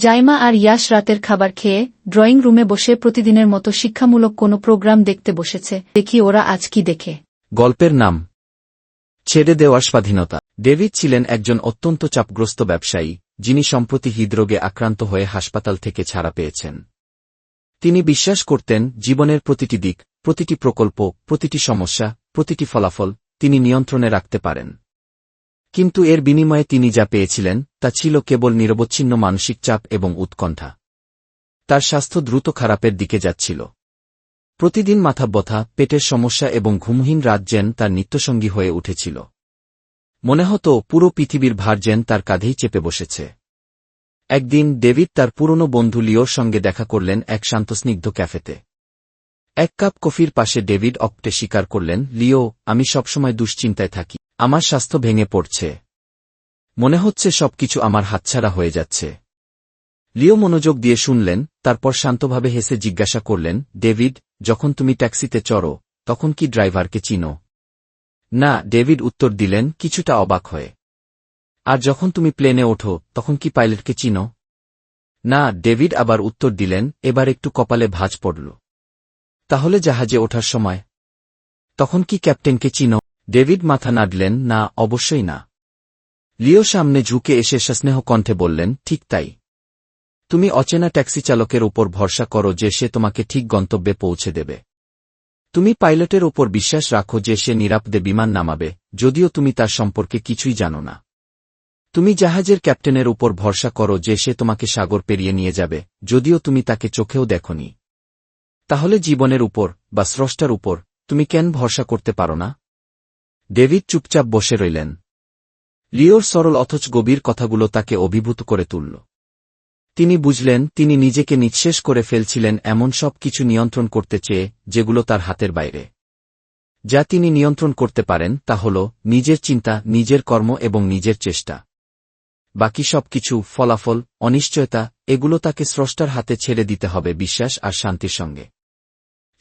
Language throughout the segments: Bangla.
জাইমা আর ইয়াশ রাতের খাবার খেয়ে ড্রয়িং রুমে বসে প্রতিদিনের মতো শিক্ষামূলক কোনো প্রোগ্রাম দেখতে বসেছে। দেখি ওরা আজ কি দেখে। গল্পের নাম ছেড়ে দেওয়ার স্বাধীনতা। ডেভিড ছিলেন একজন অত্যন্ত চাপগ্রস্ত ব্যবসায়ী, যিনি সম্প্রতি হৃদরোগে আক্রান্ত হয়ে হাসপাতাল থেকে ছাড়া পেয়েছেন। তিনি বিশ্বাস করতেন জীবনের প্রতিটি দিক, প্রতিটি প্রকল্প, প্রতিটি সমস্যা, প্রতিটি ফলাফল তিনি নিয়ন্ত্রণে রাখতে পারেন। কিন্তু এর বিনিময়ে তিনি যা পেয়েছিলেন তা ছিল কেবল নিরবচ্ছিন্ন মানসিক চাপ এবং উৎকণ্ঠা। তার স্বাস্থ্য দ্রুত খারাপের দিকে যাচ্ছিল। প্রতিদিন মাথা ব্যথা, পেটের সমস্যা এবং ঘুমহীন রাত যেন তার নিত্যসঙ্গী হয়ে উঠেছিল। মনে হতো পুরো পৃথিবীর ভার যেন তার কাঁধেই চেপে বসেছে। একদিন ডেভিড তার পুরনো বন্ধু লিওর সঙ্গে দেখা করলেন এক শান্তস্নিগ্ধ ক্যাফেতে। এক কাপ কফির পাশে ডেভিড অকটে স্বীকার করলেন, লিও, আমি সবসময় দুশ্চিন্তায় থাকি। আমার স্বাস্থ্য ভেঙে পড়ছে। মনে হচ্ছে সবকিছু আমার হাতছাড়া হয়ে যাচ্ছে। লিও মনোযোগ দিয়ে শুনলেন, তারপর শান্তভাবে হেসে জিজ্ঞাসা করলেন, ডেভিড, যখন তুমি ট্যাক্সিতে চড়ো তখন কি ড্রাইভারকে চিনো? না, ডেভিড উত্তর দিলেন, কিছুটা অবাক হয়ে। আর যখন তুমি প্লেনে ওঠো তখন কি পাইলটকে চিনো? না, ডেভিড আবার উত্তর দিলেন, এবার একটু কপালে ভাঁজ পড়ল। তাহলে জাহাজে ওঠার সময়? তখন কি ক্যাপ্টেনকে চিনো? ডেভিড মাথা নাড়লেন, না, অবশ্যই না। লিও সামনে ঝুঁকে এসে সস্নেহ কণ্ঠে বললেন, ঠিক তাই। তুমি অচেনা ট্যাক্সি চালকের ওপর ভরসা করো যে সে তোমাকে ঠিক গন্তব্যে পৌঁছে দেবে। তুমি পাইলটের ওপর বিশ্বাস রাখো যে সে নিরাপদে বিমান নামাবে, যদিও তুমি তার সম্পর্কে কিছুই জানো না। তুমি জাহাজের ক্যাপ্টেনের উপর ভরসা করো যে সে তোমাকে সাগর পেরিয়ে নিয়ে যাবে, যদিও তুমি তাকে চোখেও দেখোনি। তাহলে জীবনের উপর বা স্রষ্টার উপর তুমি কেন ভরসা করতে পারো না? ডেভিড চুপচাপ বসে রইলেন। লিওর সরল অথচ গভীর কথাগুলো তাকে অভিভূত করে তুলল। তিনি বুঝলেন তিনি নিজেকে নিঃশেষ করে ফেলছিলেন এমন সব কিছু নিয়ন্ত্রণ করতে চেয়ে যেগুলো তার হাতের বাইরে। যা তিনি নিয়ন্ত্রণ করতে পারেন তা হল নিজের চিন্তা, নিজের কর্ম এবং নিজের চেষ্টা। বাকি সব কিছু, ফলাফল, অনিশ্চয়তা, এগুলো তাকে স্রষ্টার হাতে ছেড়ে দিতে হবে বিশ্বাস আর শান্তির সঙ্গে।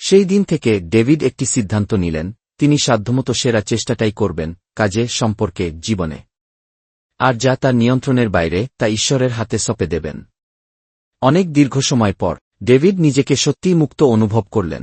সেই দিন থেকে ডেভিড একটি সিদ্ধান্ত নিলেন, তিনি সাধ্যমতো সেরা চেষ্টাটাই করবেন, কাজে, সম্পর্কে, জীবনে। আর যা তার নিয়ন্ত্রণের বাইরে তা ঈশ্বরের হাতে সঁপে দেবেন। অনেক দীর্ঘ সময় পর ডেভিড নিজেকে সত্যিই মুক্ত অনুভব করলেন।